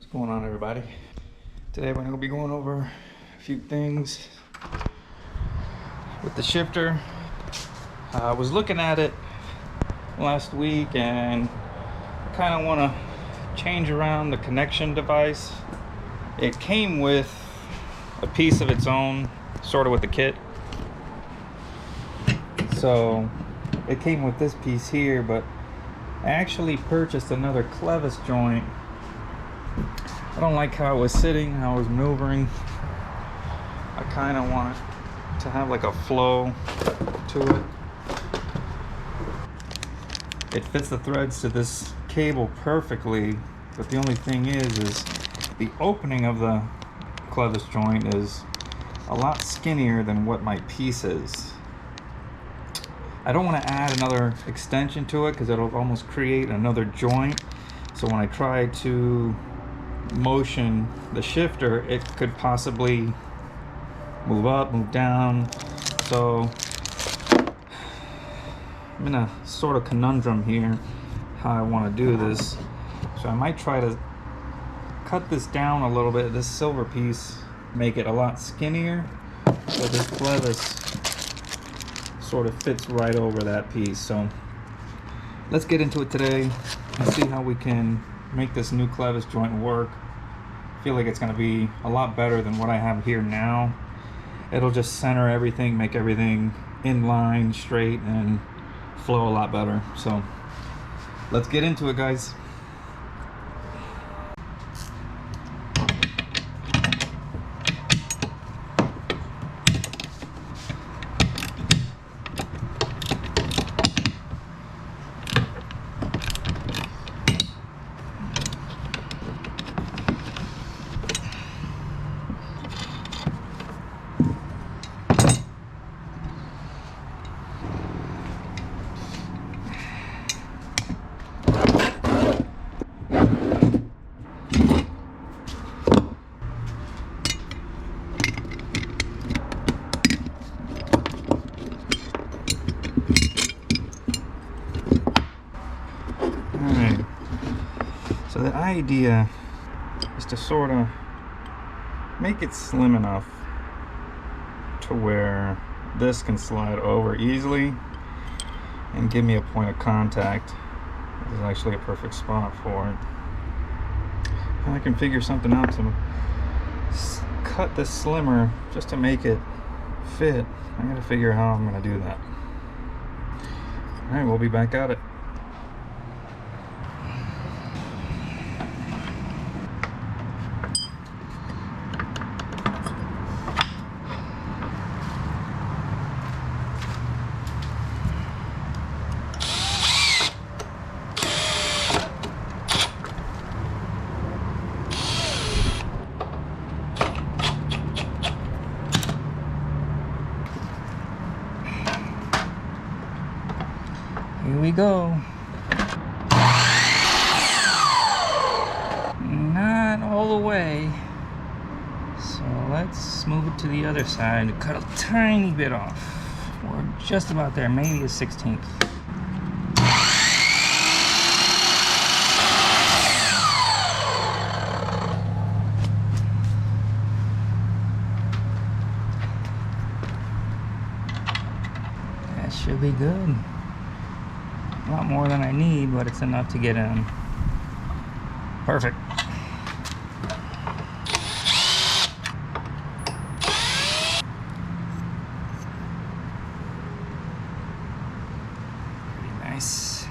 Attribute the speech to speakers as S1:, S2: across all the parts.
S1: What's going on, everybody? Today we're going to be going over a few things with the shifter. I was looking at it last week and I kind of want to change around the connection device. It came with a piece of its own, sort of with the kit. So it came with this piece here, but I actually purchased another clevis joint. I don't like how it was sitting, how it was maneuvering. I kind of want it to have like a flow to it. It fits the threads to this cable perfectly, but the only thing is the opening of the clevis joint is a lot skinnier than what my piece is. I don't want to add another extension to it because it'll almost create another joint. So when I try to motion the shifter, it could possibly move up, move down. So I'm in a sort of conundrum here how I want to do this. So I might try to cut this down a little bit, this silver piece, make it a lot skinnier, so this clevis sort of fits right over that piece. So let's get into it today and see how we can make this new clevis joint work. I feel like it's going to be a lot better than what I have here now. It'll just center everything, make everything in line, straight, and flow a lot better. So let's get into it, guys. So the idea is to sort of make it slim enough to where this can slide over easily and give me a point of contact. This is actually a perfect spot for it. And I can figure something out to cut this slimmer just to make it fit. I gotta figure out how I'm gonna do that. Alright, we'll be back at it. Here we go. Not all the way. So let's move it to the other side and cut a tiny bit off. We're just about there, maybe a 16th. That should be good. A lot more than I need, but it's enough to get in. Perfect. Pretty nice.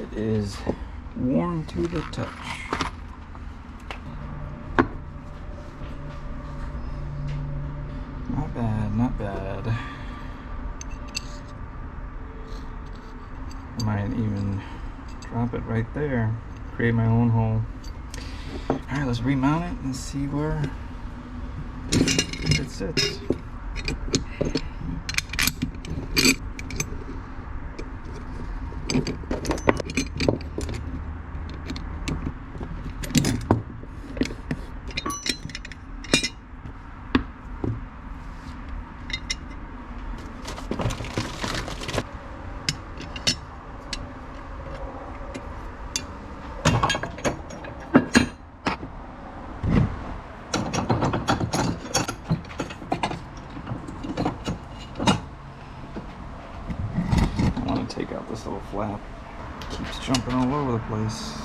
S1: It is warm to the touch. Not bad, not bad. I might even drop it right there, create my own hole. Alright, let's remount it and see where it sits. little flap keeps jumping all over the place.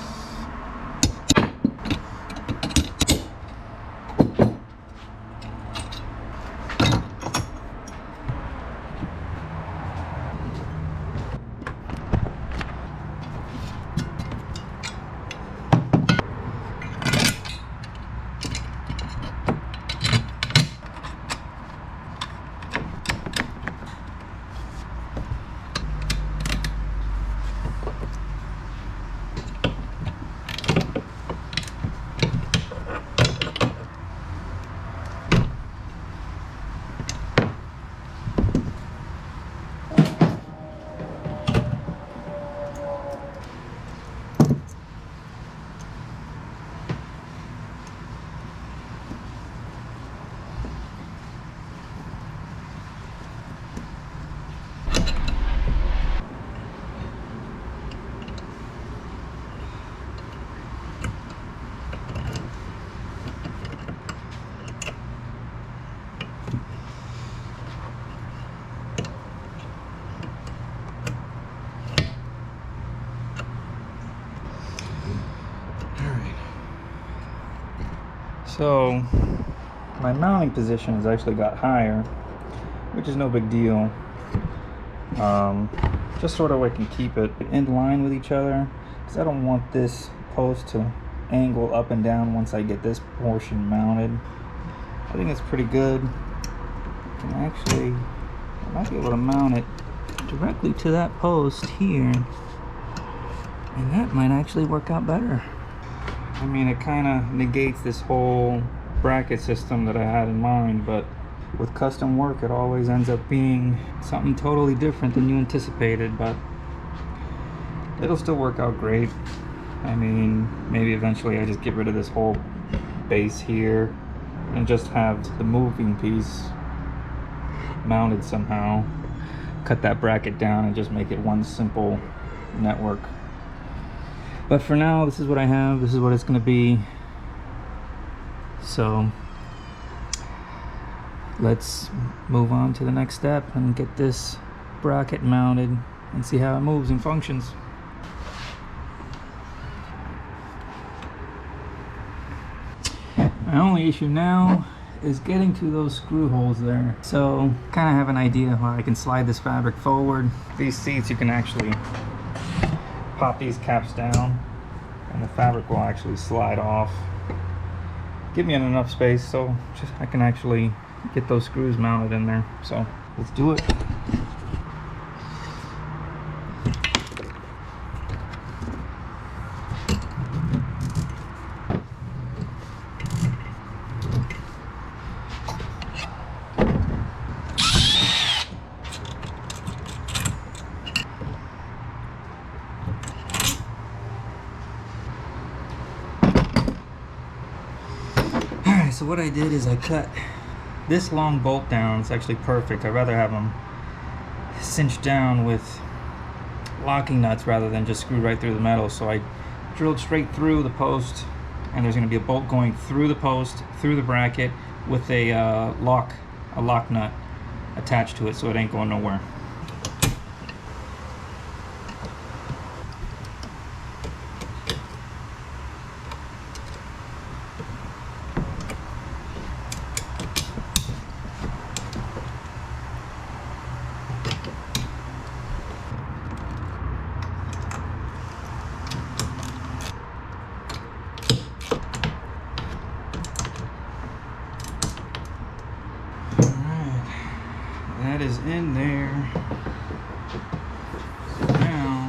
S1: So my mounting position has actually got higher, which is no big deal. Just sort of I can keep it in line with each other, because I don't want this post to angle up and down once I get this portion mounted. I think it's pretty good. I might be able to mount it directly to that post here, and that might actually work out better. I mean, it kind of negates this whole bracket system that I had in mind, but with custom work it always ends up being something totally different than you anticipated, but it'll still work out great. I mean, maybe eventually I just get rid of this whole base here and just have the moving piece mounted somehow, cut that bracket down and just make it one simple network. But for now, this is what I have. This is what it's going to be. So let's move on to the next step and get this bracket mounted and see how it moves and functions. My only issue now is getting to those screw holes there. So kind of have an idea how I can slide this fabric forward. These seats, you can actually pop these caps down and the fabric will actually slide off. Give me enough space so I can actually get those screws mounted in there. So let's do it. So what I did is I cut this long bolt down. It's actually perfect. I'd rather have them cinched down with locking nuts rather than just screw right through the metal. So I drilled straight through the post, and there's going to be a bolt going through the post, through the bracket, with a lock nut attached to it, so it ain't going nowhere. That is in there. So now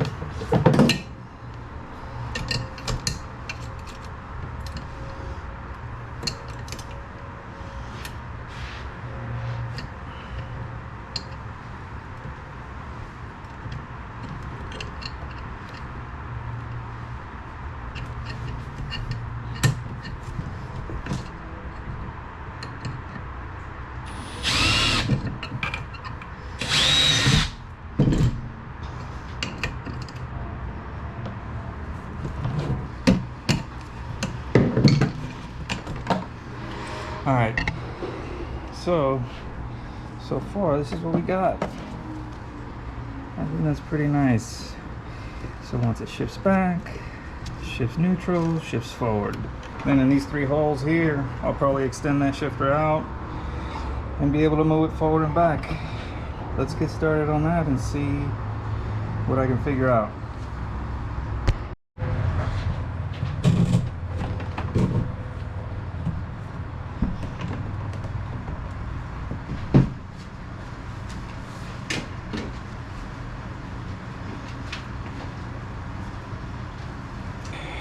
S1: alright, so far this is what we got. I think that's pretty nice. So once it shifts back, shifts neutral, shifts forward. Then in these 3 holes here, I'll probably extend that shifter out and be able to move it forward and back. Let's get started on that and see what I can figure out.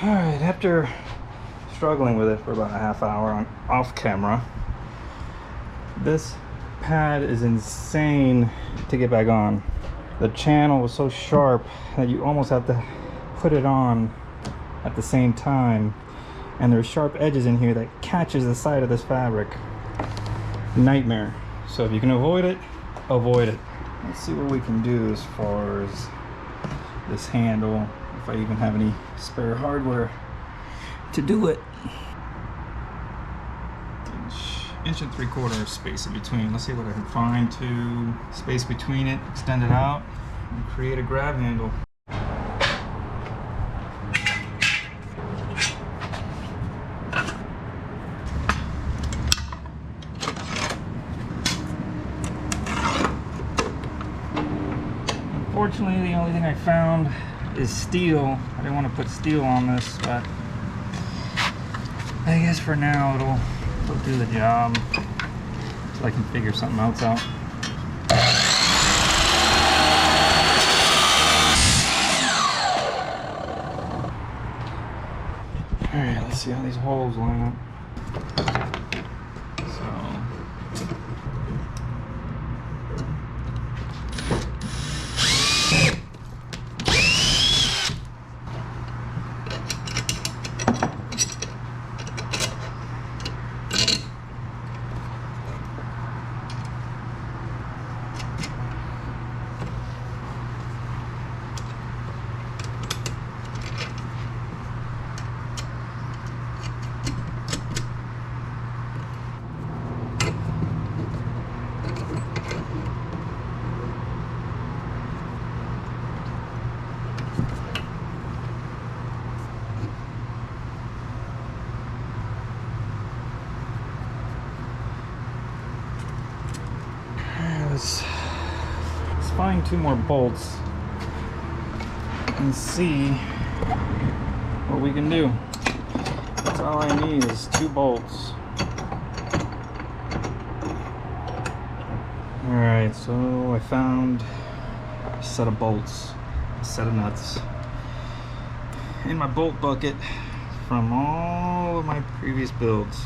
S1: Alright, after struggling with it for about a half hour off camera, this pad is insane to get back on. The channel was so sharp that you almost have to put it on at the same time, and there's sharp edges in here that catches the side of this fabric. Nightmare. So if you can avoid it, avoid it. Let's see what we can do as far as this handle, if I even have any spare hardware to do it. Inch and 3/4 space in between. Let's see what I can find to space between it, extend it out, and create a grab handle. Unfortunately, the only thing I found is steel. I didn't want to put steel on this, but I guess for now it'll do the job, so I can figure something else out. Alright, let's see how these holes line up. Let's find 2 more bolts and see what we can do. That's all I need is 2 bolts. Alright, so I found a set of bolts, a set of nuts in my bolt bucket from all of my previous builds.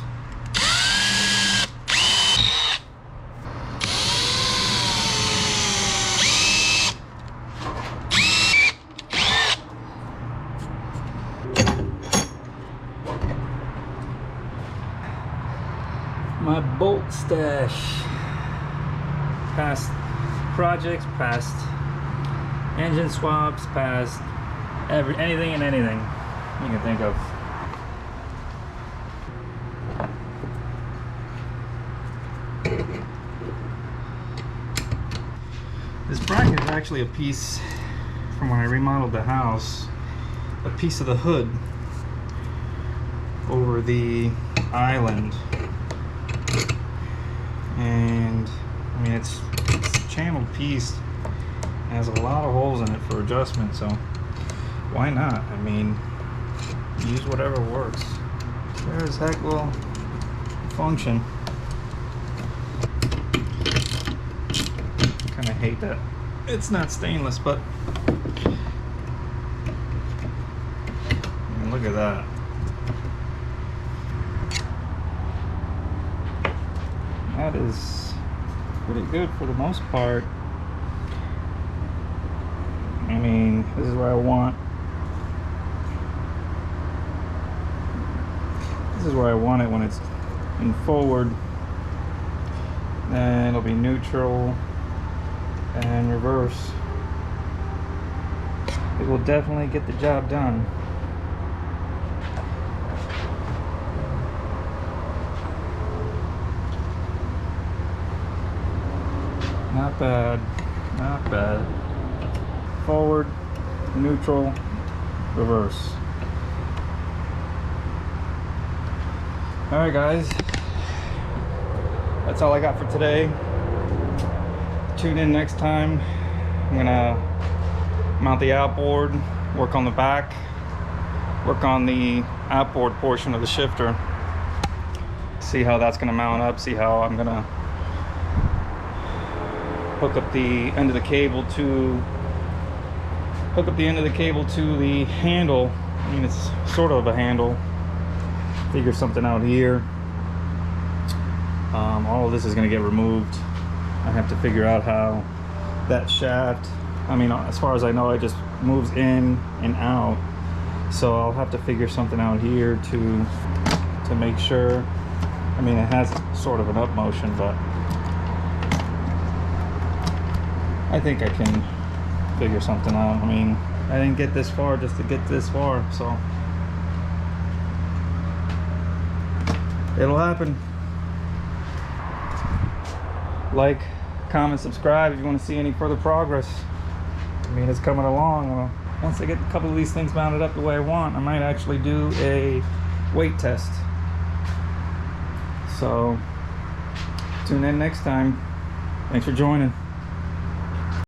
S1: My bolt stash, past projects, past engine swaps, past anything and anything you can think of. This bracket is actually a piece from when I remodeled the house, a piece of the hood over the island. And I mean, it's a channeled piece. It has a lot of holes in it for adjustment, so why not? I mean, use whatever works. Sure as heck will function. Kind of hate that it's not stainless, but I mean, look at that. That is pretty good for the most part. I mean, this is where I want. This is where I want it when it's in forward. Then it'll be neutral and reverse. It will definitely get the job done. Not bad, not bad. Forward, neutral, reverse. All right, guys, that's all I got for today. Tune in next time. I'm gonna mount the outboard, work on the back, work on the outboard portion of the shifter, see how that's gonna mount up, see how I'm gonna hook up the end of the cable to the handle. I mean, it's sort of a handle. Figure something out here. All of this is going to get removed. I have to figure out how that shaft, I mean, as far as I know, it just moves in and out, so I'll have to figure something out here to make sure. I mean, it has sort of an up motion, but I think I can figure something out. I mean, I didn't get this far just to get this far, so it'll happen. Like, comment, subscribe if you want to see any further progress. I mean, it's coming along. Once I get a couple of these things mounted up the way I want, I might actually do a weight test. So tune in next time. Thanks for joining.